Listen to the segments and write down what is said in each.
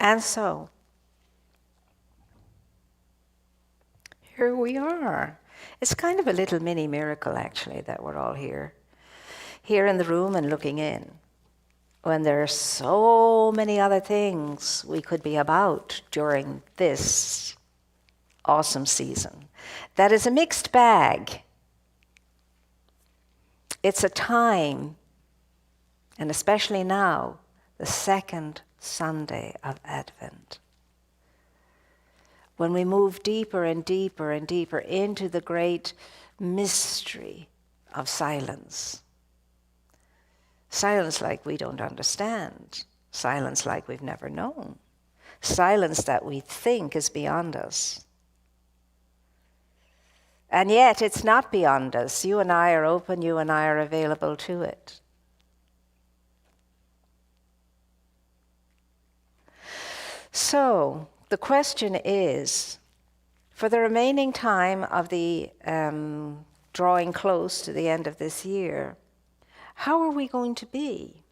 And so, here we are. It's kind of a little mini miracle, actually, that we're all here in the room and looking in, when there are so many other things we could be about during this awesome season. That is a mixed bag. It's a time, and especially now, the second Sunday of Advent, when we move deeper and deeper and deeper into the great mystery of silence. Silence like we don't understand. Silence like we've never known. Silence that we think is beyond us. And yet it's not beyond us. You and I are open, you and I are available to it. So, the question is, for the remaining time of the drawing close to the end of this year, how are we going to be?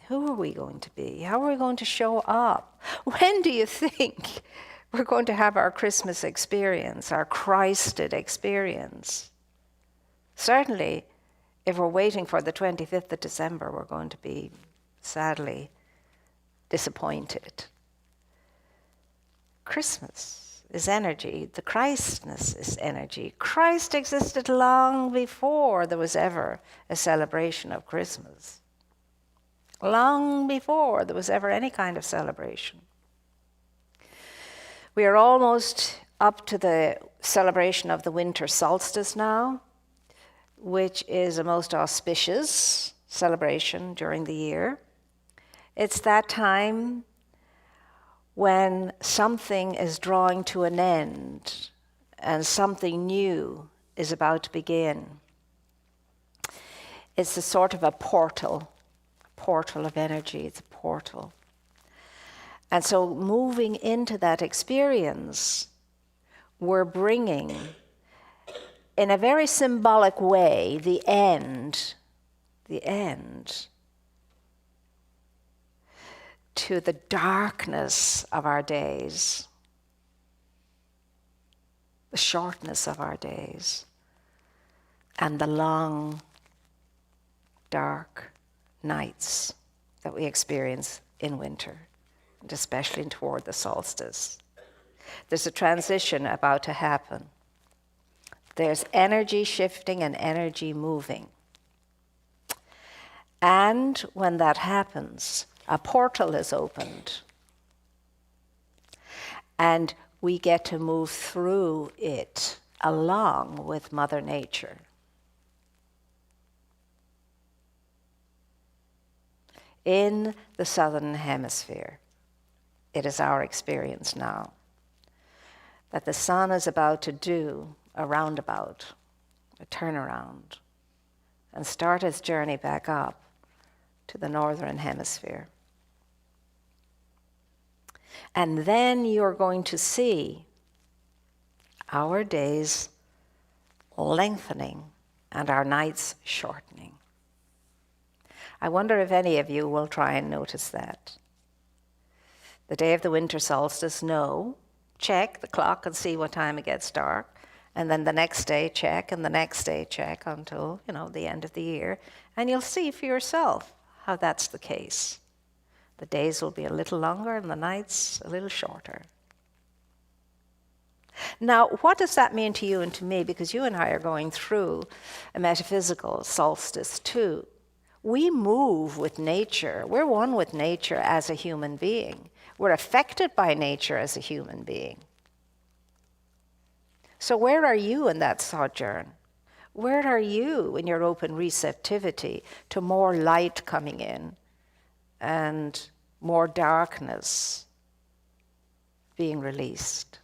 Who are we going to be? How are we going to show up? When do you think we're going to have our Christmas experience, our Christed experience? Certainly, if we're waiting for the 25th of December, we're going to be sadly disappointed. Christmas is energy. The Christness is energy. Christ existed long before there was ever a celebration of Christmas. Long before there was ever any kind of celebration. We are almost up to the celebration of the winter solstice now, which is a most auspicious celebration during the year. It's that time when something is drawing to an end and something new is about to begin. It's a sort of a portal of energy. It's a portal. And so moving into that experience, we're bringing, in a very symbolic way, the end to the darkness of our days, the shortness of our days, and the long, dark nights that we experience in winter, and especially toward the solstice. There's a transition about to happen. There's energy shifting and energy moving. And when that happens, a portal is opened. And we get to move through it along with Mother Nature. In the Southern Hemisphere, it is our experience now that the sun is about to do a roundabout, a turnaround, and start its journey back up to the Northern Hemisphere. And then you're going to see our days lengthening and our nights shortening. I wonder if any of you will try and notice that. The day of the winter solstice, no. Check the clock and see what time it gets dark. And then the next day, check, and the next day, check until, the end of the year. And you'll see for yourself how that's the case. The days will be a little longer and the nights a little shorter. Now, what does that mean to you and to me? Because you and I are going through a metaphysical solstice too. We move with nature. We're one with nature as a human being. We're affected by nature as a human being. So where are you in that sojourn? Where are you in your open receptivity to more light coming in and more darkness being released?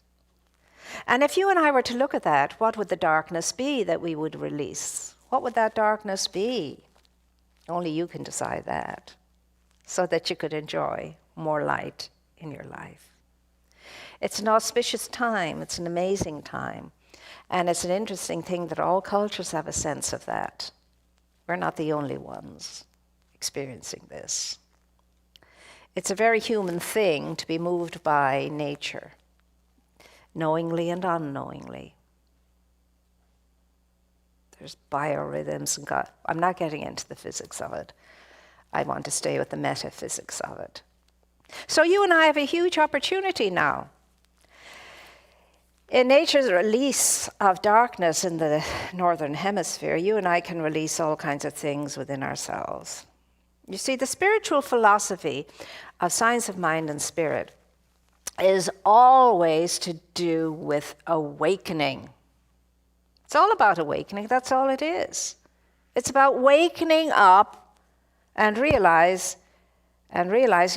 And if you and I were to look at that, what would the darkness be that we would release? What would that darkness be? Only you can decide that, so that you could enjoy more light in your life. It's an auspicious time. It's an amazing time. And it's an interesting thing that all cultures have a sense of that. We're not the only ones experiencing this. It's a very human thing to be moved by nature, knowingly and unknowingly. There's biorhythms and God. I'm not getting into the physics of it. I want to stay with the metaphysics of it. So you and I have a huge opportunity now. In nature's release of darkness in the northern hemisphere, you and I can release all kinds of things within ourselves. You see, the spiritual philosophy of science of mind and spirit is always to do with awakening. It's all about awakening. That's all it is. It's about wakening up and realizing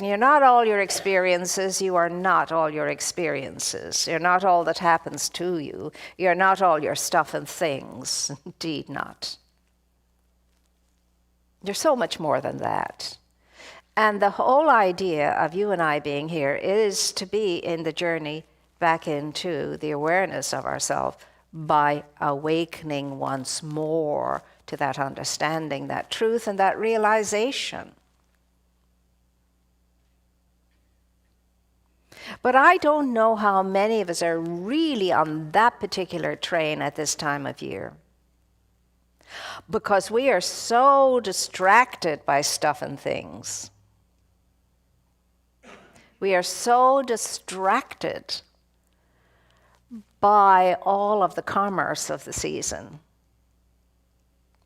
you're not all your experiences. You are not all your experiences. You're not all that happens to you. You're not all your stuff and things. Indeed not. You're so much more than that. And the whole idea of you and I being here is to be in the journey back into the awareness of ourselves by awakening once more to that understanding, that truth, and that realization. But I don't know how many of us are really on that particular train at this time of year, because we are so distracted by stuff and things. We are so distracted by all of the commerce of the season,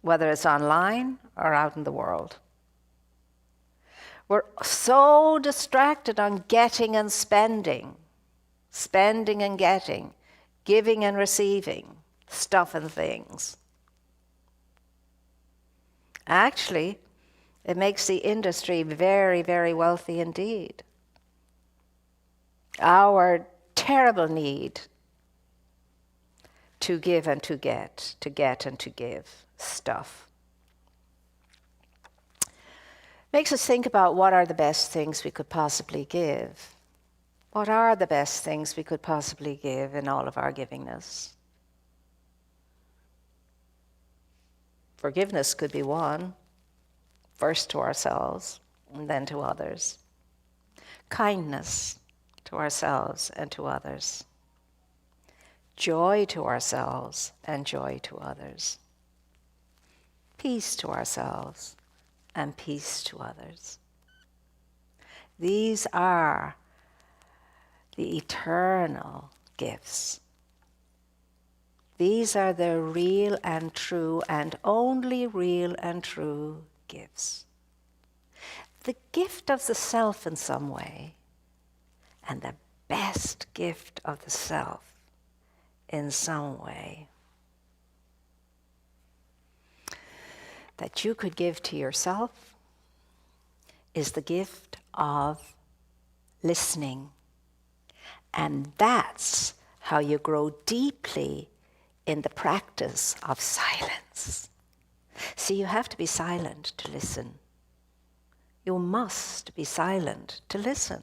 whether it's online or out in the world. We're so distracted on getting and spending and getting, giving and receiving, stuff and things. Actually, it makes the industry very, very wealthy indeed. Our terrible need to give and to get and to give stuff makes us think about what are the best things we could possibly give. What are the best things we could possibly give in all of our givingness? Forgiveness could be one, first to ourselves and then to others. Kindness to ourselves and to others. Joy to ourselves and joy to others. Peace to ourselves and peace to others. These are the eternal gifts. These are the real and true and only real and true gifts. The gift of the self in some way, and the best gift of the self in some way that you could give to yourself is the gift of listening. And that's how you grow deeply in the practice of silence. See, you have to be silent to listen. You must be silent to listen,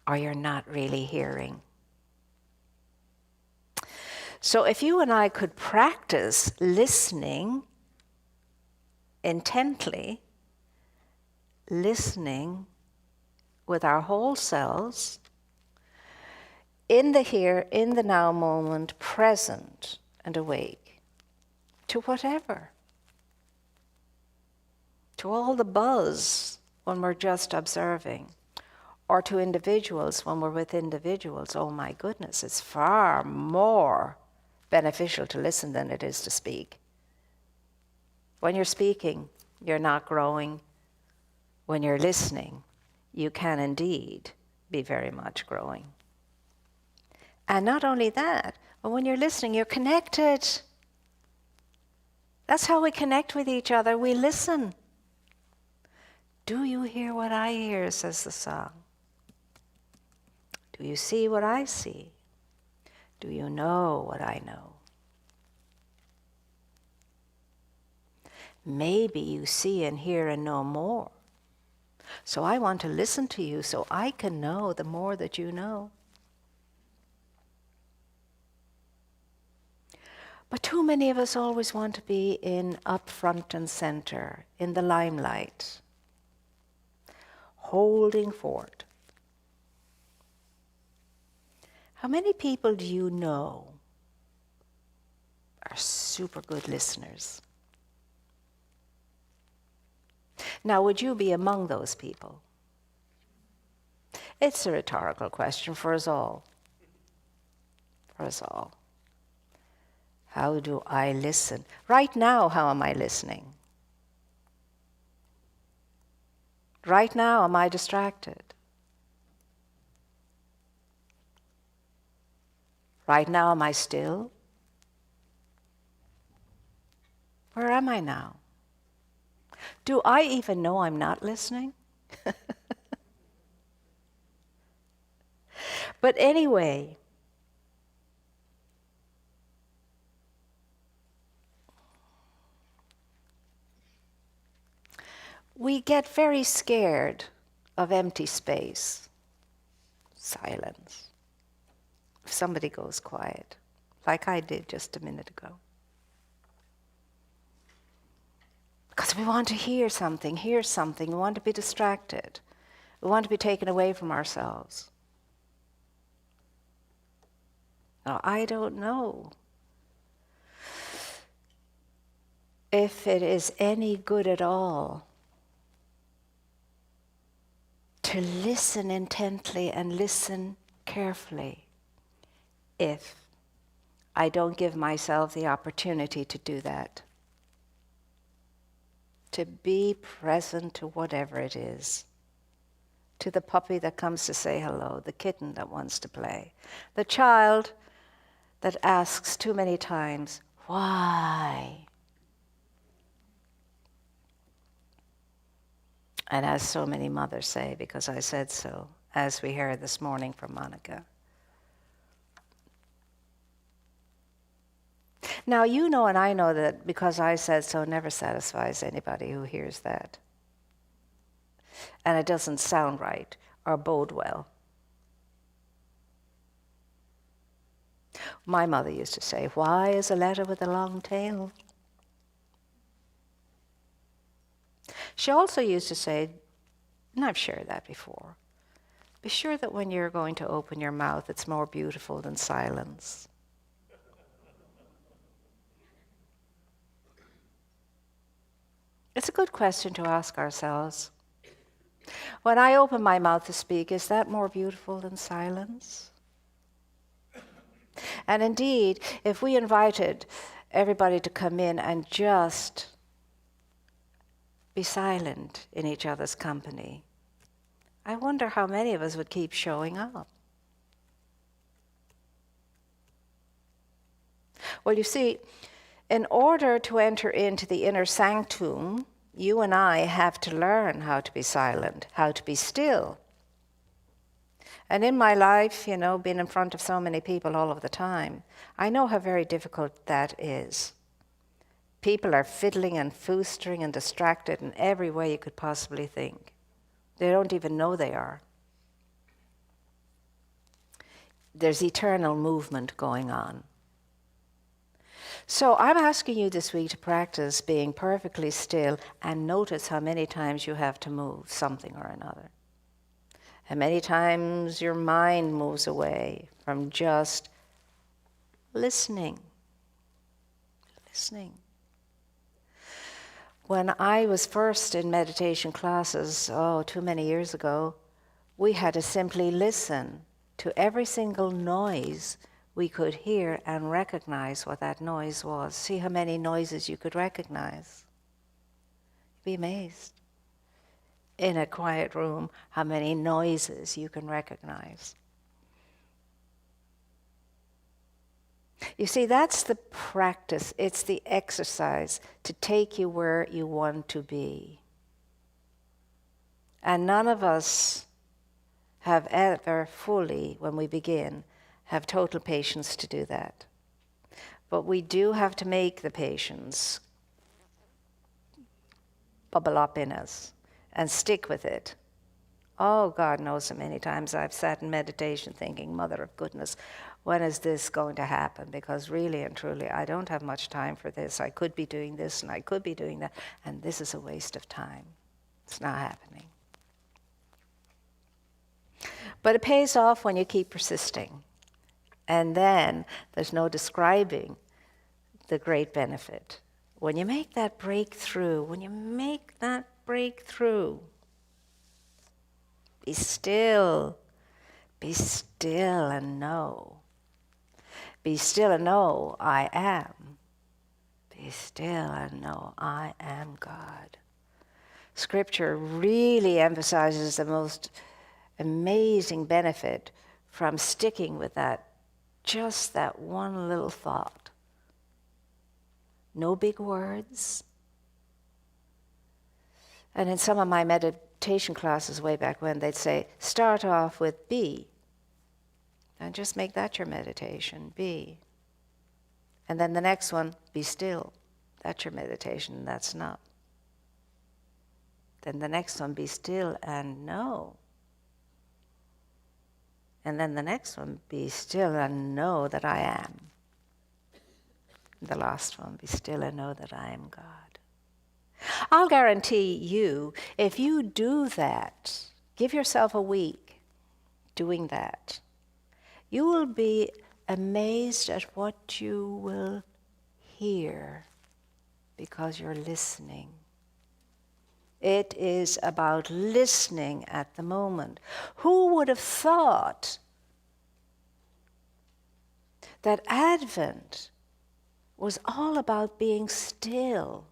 or you're not really hearing. So if you and I could practice listening intently, listening with our whole selves, in the here, in the now moment, present and awake to whatever, to all the buzz when we're just observing, or to individuals when we're with individuals. Oh my goodness, it's far more beneficial to listen than it is to speak. When you're speaking, you're not growing. When you're listening, you can indeed be very much growing. And not only that, but when you're listening, you're connected. That's how we connect with each other. We listen. Do you hear what I hear, says the song. Do you see what I see? Do you know what I know? Maybe you see and hear and know more. So I want to listen to you so I can know the more that you know. But too many of us always want to be up front and center, in the limelight. holding fort. How many people do you know are super good listeners? Now, would you be among those people? It's a rhetorical question for us all. For us all. How do I listen? Right now, how am I listening? Right now, am I distracted? Right now, am I still? Where am I now? Do I even know I'm not listening? But anyway, we get very scared of empty space, silence. If somebody goes quiet, like I did just a minute ago. Because we want to hear something, we want to be distracted. We want to be taken away from ourselves. Now, I don't know if it is any good at all to listen intently and listen carefully if I don't give myself the opportunity to do that. To be present to whatever it is. To the puppy that comes to say hello, the kitten that wants to play, the child that asks too many times, why? And as so many mothers say, because I said so, as we heard this morning from Monica. Now, you know and I know that because I said so never satisfies anybody who hears that. And it doesn't sound right or bode well. My mother used to say, why is a letter with a long tail? She also used to say, and I've shared that before, be sure that when you're going to open your mouth, it's more beautiful than silence. It's a good question to ask ourselves. When I open my mouth to speak, is that more beautiful than silence? And indeed, if we invited everybody to come in and just be silent in each other's company, I wonder how many of us would keep showing up. Well, you see, in order to enter into the inner sanctum, you and I have to learn how to be silent, how to be still. And in my life, being in front of so many people all of the time, I know how very difficult that is. People are fiddling and foostering and distracted in every way you could possibly think. They don't even know they are. There's eternal movement going on. So I'm asking you this week to practice being perfectly still and notice how many times you have to move something or another. And many times your mind moves away from just listening. Listening. When I was first in meditation classes, too many years ago, we had to simply listen to every single noise we could hear and recognize what that noise was. See how many noises you could recognize. You'd be amazed. In a quiet room, how many noises you can recognize. You see, that's the practice, it's the exercise to take you where you want to be. And none of us have ever fully, when we begin, have total patience to do that. But we do have to make the patience bubble up in us and stick with it. Oh, God knows how many times I've sat in meditation thinking, Mother of goodness, when is this going to happen? Because really and truly, I don't have much time for this. I could be doing this and I could be doing that, and this is a waste of time. It's not happening. But it pays off when you keep persisting. And then there's no describing the great benefit. When you make that breakthrough, be still and know. Be still and know I am. Be still and know I am God. Scripture really emphasizes the most amazing benefit from sticking with just that one little thought. No big words. And in some of my meditation classes way back when, they'd say, start off with be. And just make that your meditation, be. And then the next one, be still. That's your meditation, that's not. Then the next one, be still and know. And then the next one, be still and know that I am. The last one, be still and know that I am God. I'll guarantee you, if you do that, give yourself a week doing that, you will be amazed at what you will hear because you're listening. It is about listening at the moment. Who would have thought that Advent was all about being still,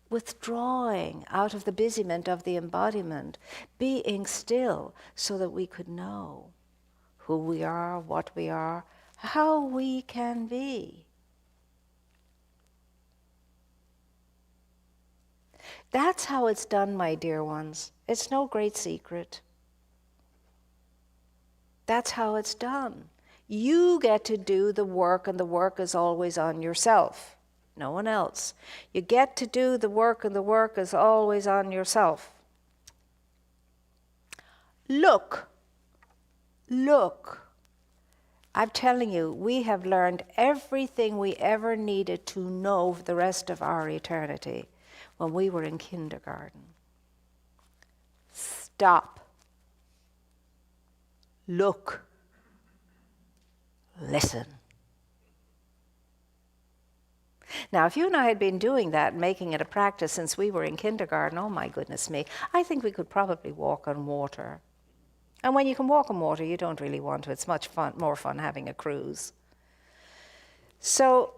withdrawing out of the busyment of the embodiment, being still so that we could know who we are, what we are, how we can be. That's how it's done, my dear ones. It's no great secret. That's how it's done. You get to do the work, and the work is always on yourself, no one else. You get to do the work, and the work is always on yourself. Look. I'm telling you, we have learned everything we ever needed to know for the rest of our eternity when we were in kindergarten. Stop. Look. Listen. Now, if you and I had been doing that, making it a practice since we were in kindergarten, oh my goodness me, I think we could probably walk on water. And when you can walk on water, you don't really want to. It's much more fun having a cruise. So,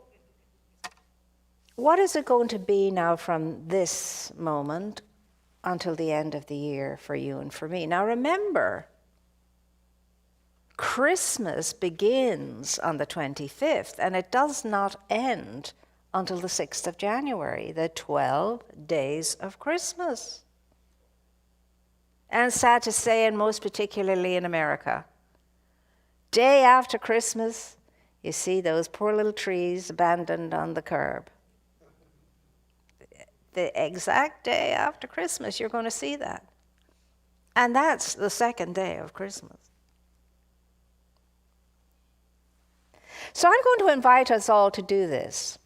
what is it going to be now from this moment until the end of the year for you and for me? Now remember, Christmas begins on the 25th, and it does not end until the 6th of January, the 12 days of Christmas. And sad to say, and most particularly in America, day after Christmas, you see those poor little trees abandoned on the curb. The exact day after Christmas, you're going to see that. And that's the second day of Christmas. So I'm going to invite us all to do this.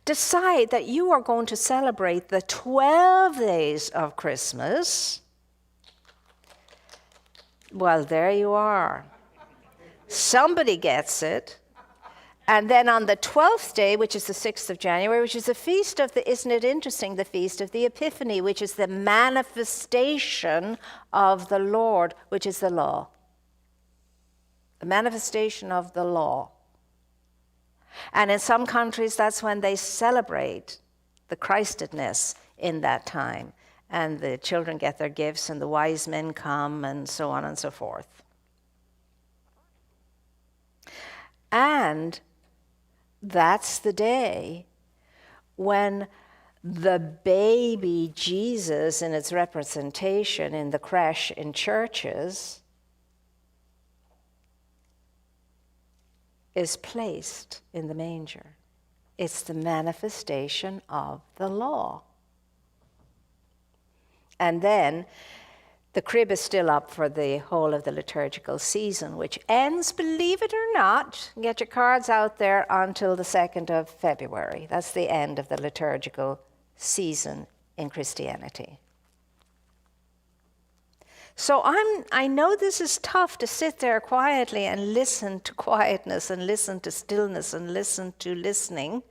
Decide that you are going to celebrate the 12 days of Christmas. Well, there you are. Somebody gets it. And then on the 12th day, which is the 6th of January, which is the feast of the, isn't it interesting, the feast of the Epiphany, which is the manifestation of the Lord, which is the law. The manifestation of the law. And in some countries, that's when they celebrate the Christedness in that time. And the children get their gifts, and the wise men come, and so on and so forth. And that's the day when the baby Jesus, in its representation in the creche in churches, is placed in the manger. It's the manifestation of the law. And then the crib is still up for the whole of the liturgical season, which ends, believe it or not, get your cards out there, until the 2nd of February. That's the end of the liturgical season in Christianity. So I know this is tough to sit there quietly and listen to quietness and listen to stillness and listen to listening.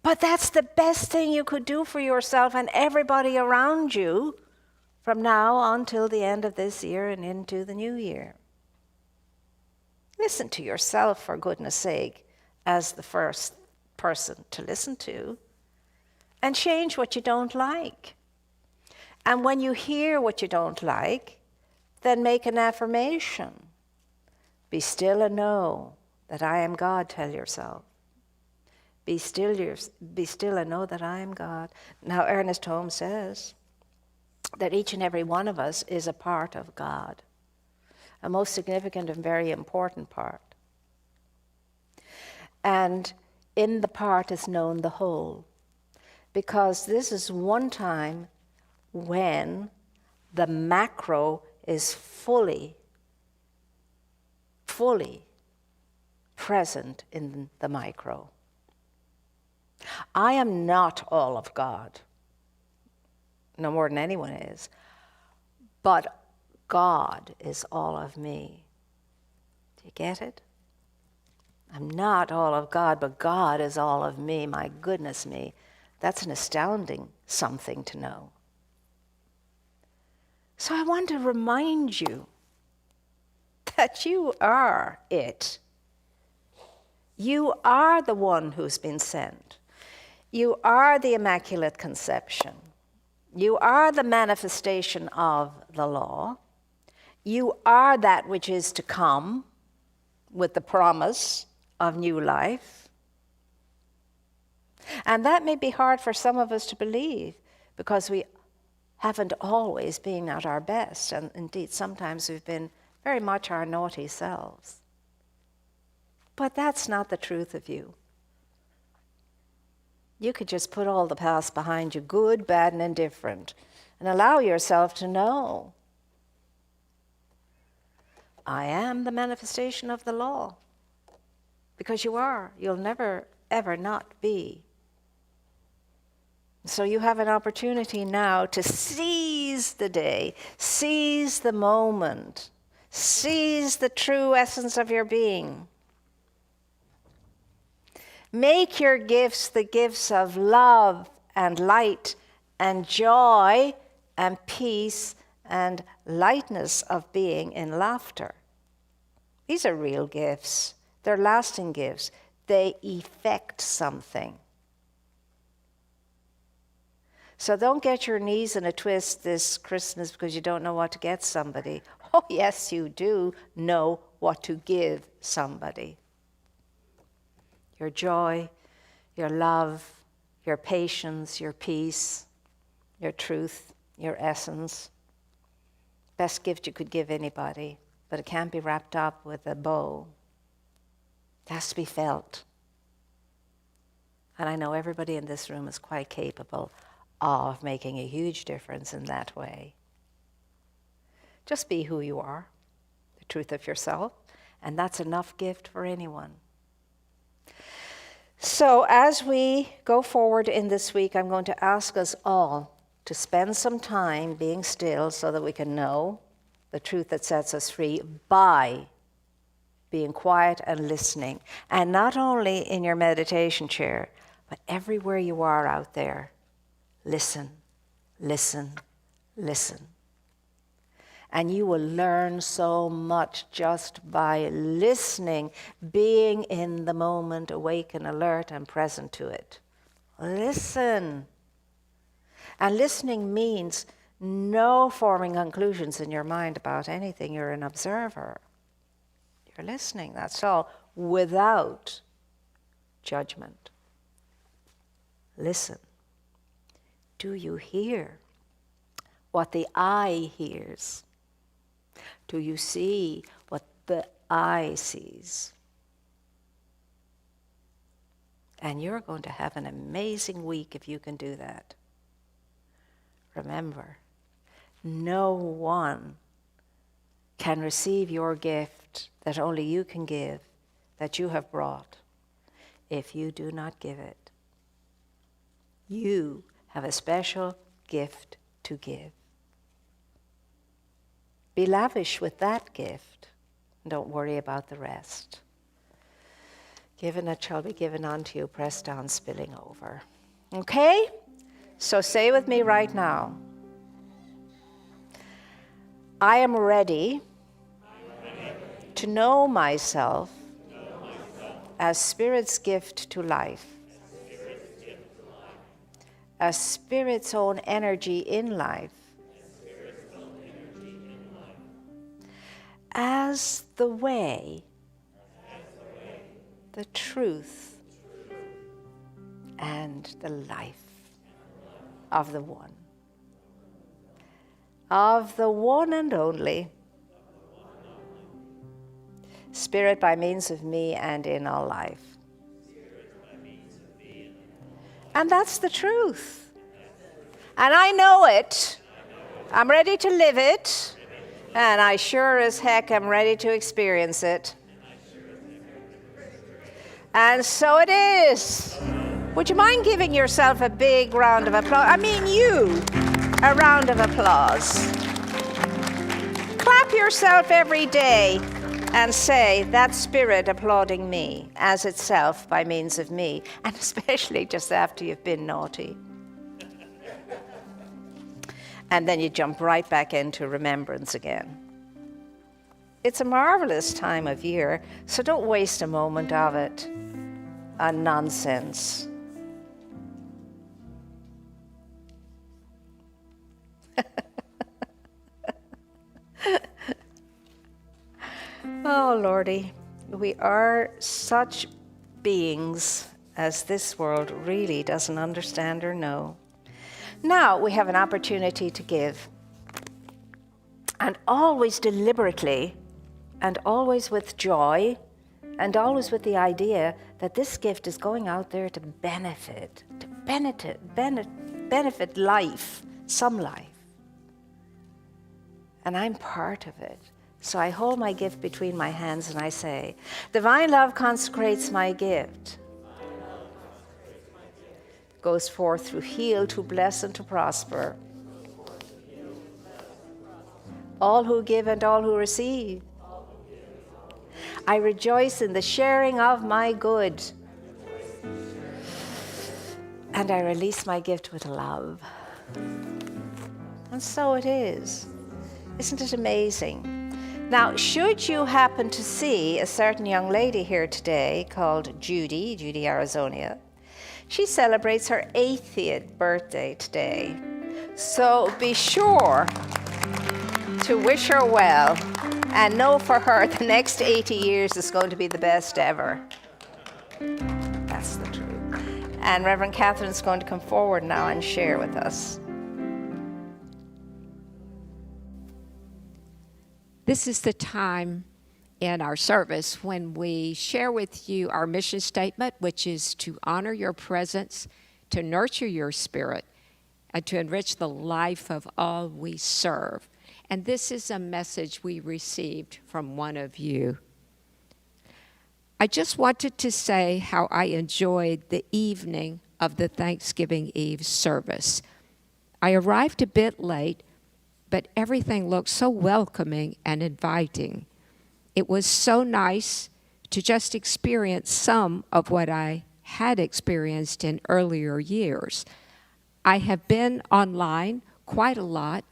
But that's the best thing you could do for yourself and everybody around you from now until the end of this year and into the new year. Listen to yourself, for goodness sake, as the first person to listen to, and change what you don't like. And when you hear what you don't like, then make an affirmation. Be still and know that I am God, tell yourself. Be still and know that I am God. Now, Ernest Holmes says that each and every one of us is a part of God, a most significant and very important part. And in the part is known the whole, because this is one time when the macro is fully present in the micro. I am not all of God, no more than anyone is, but God is all of me. Do you get it? I'm not all of God, but God is all of me. My goodness me. That's an astounding something to know. So I want to remind you that you are it. You are the one who's been sent. You are the Immaculate Conception. You are the manifestation of the law. You are that which is to come with the promise of new life. And that may be hard for some of us to believe because we haven't always been at our best. And indeed, sometimes we've been very much our naughty selves. But that's not the truth of you. You could just put all the past behind you, good, bad, and indifferent, and allow yourself to know, I am the manifestation of the law. Because you are. You'll never, ever not be. So you have an opportunity now to seize the day, seize the moment, seize the true essence of your being. Make your gifts the gifts of love and light and joy and peace and lightness of being in laughter. These are real gifts. They're lasting gifts. They effect something. So don't get your knees in a twist this Christmas because you don't know what to get somebody. Oh, yes, you do know what to give somebody. Your joy, your love, your patience, your peace, your truth, your essence. Best gift you could give anybody, but it can't be wrapped up with a bow. It has to be felt. And I know everybody in this room is quite capable of making a huge difference in that way. Just be who you are, the truth of yourself, and that's enough gift for anyone. So as we go forward in this week, I'm going to ask us all to spend some time being still so that we can know the truth that sets us free by being quiet and listening. And not only in your meditation chair, but everywhere you are out there. Listen, listen, listen. And you will learn so much just by listening, being in the moment, awake and alert and present to it. Listen. And listening means no forming conclusions in your mind about anything. You're an observer. You're listening, that's all, without judgment. Listen. Do you hear what the eye hears? Do you see what the eye sees? And you're going to have an amazing week if you can do that. Remember, no one can receive your gift that only you can give, that you have brought, if you do not give it. You have a special gift to give. Be lavish with that gift. Don't worry about the rest. Given it shall be given unto you, pressed down, spilling over. Okay? So say with me right now, I am ready to know myself as Spirit's gift to life, as Spirit's own energy in life, as the way, the truth, and the life of the one. Of the one and only Spirit by means of me and in all life. And that's the truth. And I know it. I'm ready to live it. And I sure as heck am ready to experience it. And so it is. Would you mind giving yourself a big round of applause? I mean you, a round of applause. Clap yourself every day and say, that Spirit applauding me as itself by means of me, and especially just after you've been naughty. And then you jump right back into remembrance again. It's a marvelous time of year, so don't waste a moment of it on nonsense. Oh, Lordy, we are such beings as this world really doesn't understand or know. Now we have an opportunity to give, and always deliberately, and always with joy, and always with the idea that this gift is going out there to benefit life, some life. And I'm part of it. So I hold my gift between my hands and I say, divine love consecrates my gift. Goes forth to heal, to bless, and to prosper. All who give and all who receive. I rejoice in the sharing of my good. And I release my gift with love. And so it is. Isn't it amazing? Now, should you happen to see a certain young lady here today called Judy Arizonia, she celebrates her 80th birthday today. So be sure to wish her well and know for her the next 80 years is going to be the best ever. That's the truth. And Reverend Catherine's going to come forward now and share with us. This is the time in our service when we share with you our mission statement, which is to honor your presence, to nurture your spirit, and to enrich the life of all we serve. And this is a message we received from one of you. I just wanted to say how I enjoyed the evening of the Thanksgiving Eve service. I arrived a bit late, but everything looked so welcoming and inviting. It was so nice to just experience some of what I had experienced in earlier years. I have been online quite a lot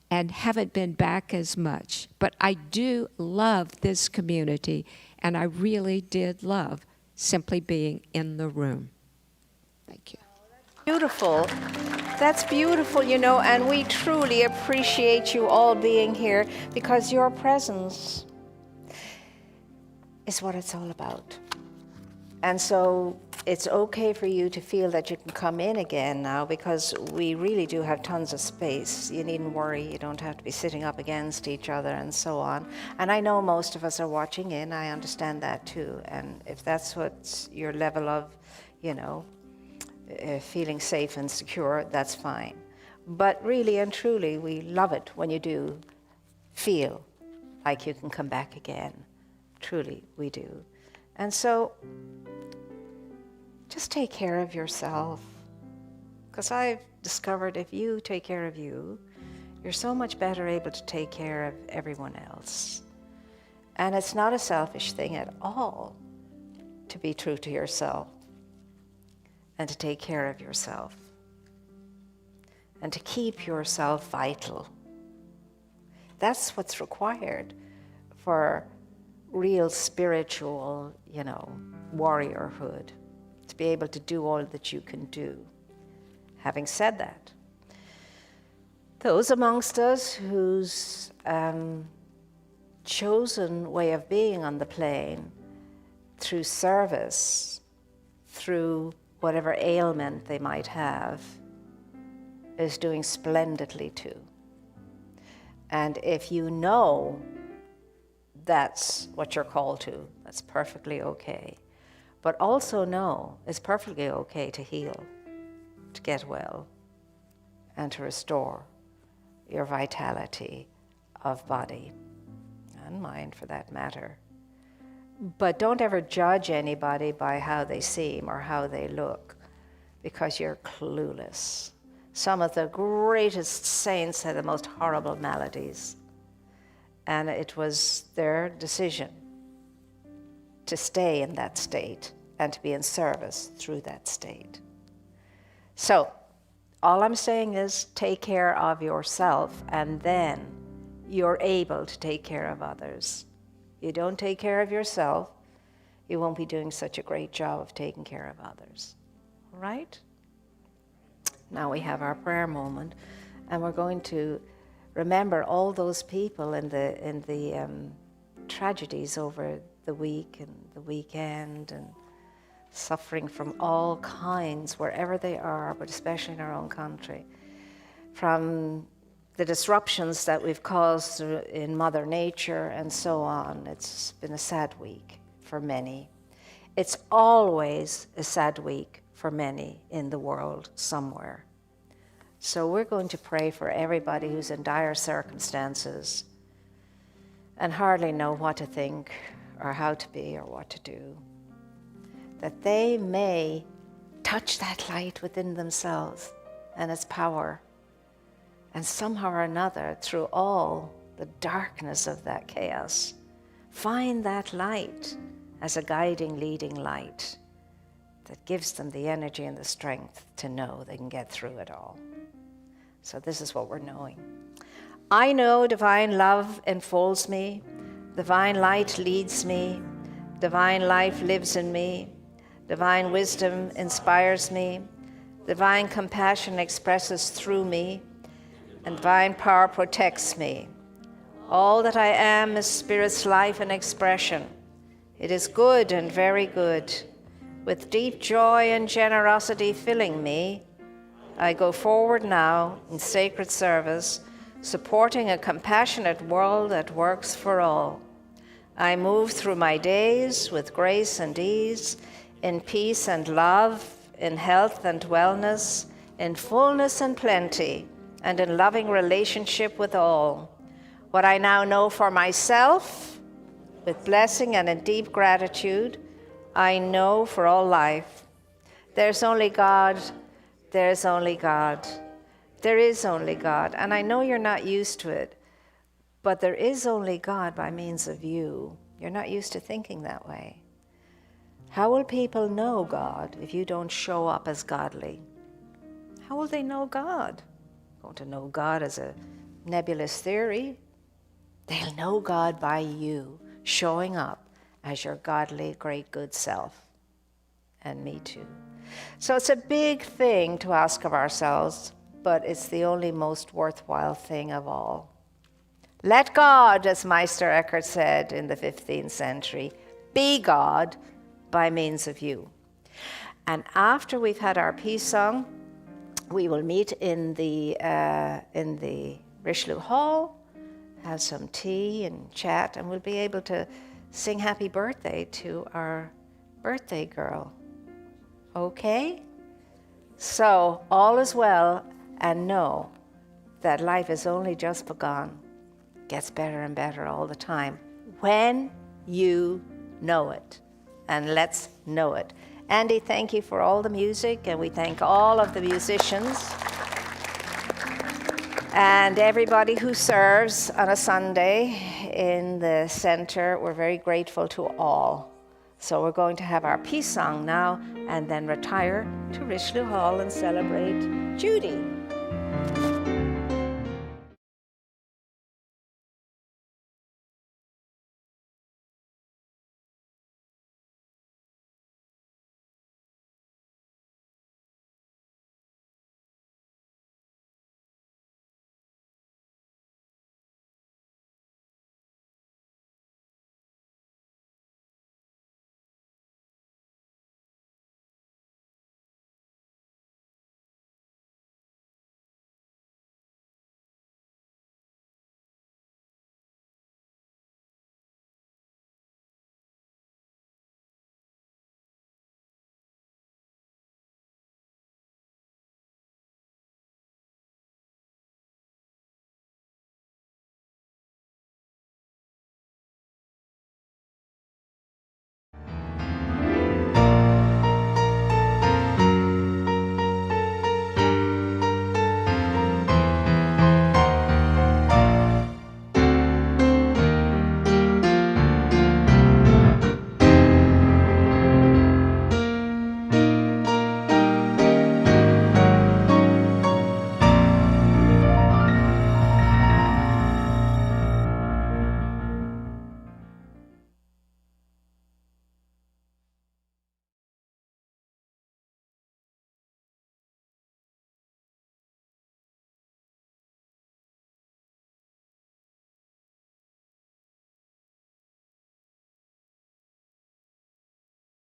and haven't been back as much, but I do love this community, and I really did love simply being in the room. Thank you. Beautiful. That's beautiful, you know, and we truly appreciate you all being here because your presence is what it's all about. And so it's okay for you to feel that you can come in again now because we really do have tons of space. You needn't worry. You don't have to be sitting up against each other and so on. And I know most of us are watching in. I understand that too. And if that's what's your level of, you know, feeling safe and secure, that's fine. But really and truly, we love it when you do feel like you can come back again. Truly, we do. And so, just take care of yourself. Because I've discovered if you take care of you, you're so much better able to take care of everyone else. And it's not a selfish thing at all to be true to yourself and to take care of yourself and to keep yourself vital. That's what's required for real spiritual, warriorhood, to be able to do all that you can do. Having said that, those amongst us whose chosen way of being on the plane through service, through whatever ailment they might have, is doing splendidly too. And if you know that's what you're called to, that's perfectly okay. But also know it's perfectly okay to heal, to get well, and to restore your vitality of body and mind for that matter. But don't ever judge anybody by how they seem or how they look, because you're clueless. Some of the greatest saints had the most horrible maladies, and it was their decision to stay in that state and to be in service through that state. So, all I'm saying is take care of yourself, and then you're able to take care of others. You don't take care of yourself, you won't be doing such a great job of taking care of others. All right? Now we have our prayer moment, and we're going to remember all those people in the tragedies over the week and the weekend, and suffering from all kinds wherever they are, but especially in our own country, from the disruptions that we've caused in Mother Nature and so on. It's been a sad week for many. It's always a sad week for many in the world somewhere. So we're going to pray for everybody who's in dire circumstances and hardly know what to think or how to be or what to do, that they may touch that light within themselves and its power, and somehow or another, through all the darkness of that chaos, find that light as a guiding, leading light that gives them the energy and the strength to know they can get through it all. So this is what we're knowing. I know divine love enfolds me, divine light leads me, divine life lives in me, divine wisdom inspires me, divine compassion expresses through me, and divine power protects me. All that I am is Spirit's life and expression. It is good and very good. With deep joy and generosity filling me, I go forward now in sacred service, supporting a compassionate world that works for all. I move through my days with grace and ease, in peace and love, in health and wellness, in fullness and plenty, and in loving relationship with all. What I now know for myself, with blessing and in deep gratitude, I know for all life. There's only God, there's only God, there is only God. And I know you're not used to it, but there is only God by means of you. You're not used to thinking that way. How will people know God if you don't show up as godly? How will they know God? Going to know God as a nebulous theory. They'll know God by you showing up as your godly, great, good self. And me too. So it's a big thing to ask of ourselves, but it's the only most worthwhile thing of all. Let God, as Meister Eckhart said in the 15th century, be God by means of you. And after we've had our peace song, we will meet in the Richelieu Hall, have some tea and chat, and we'll be able to sing happy birthday to our birthday girl. Okay? So all is well, and know that life is only just begun. Gets better and better all the time when you know it. And let's know it. Andy, thank you for all the music, and we thank all of the musicians. And everybody who serves on a Sunday in the center, we're very grateful to all. So we're going to have our peace song now and then retire to Richelieu Hall and celebrate Judy.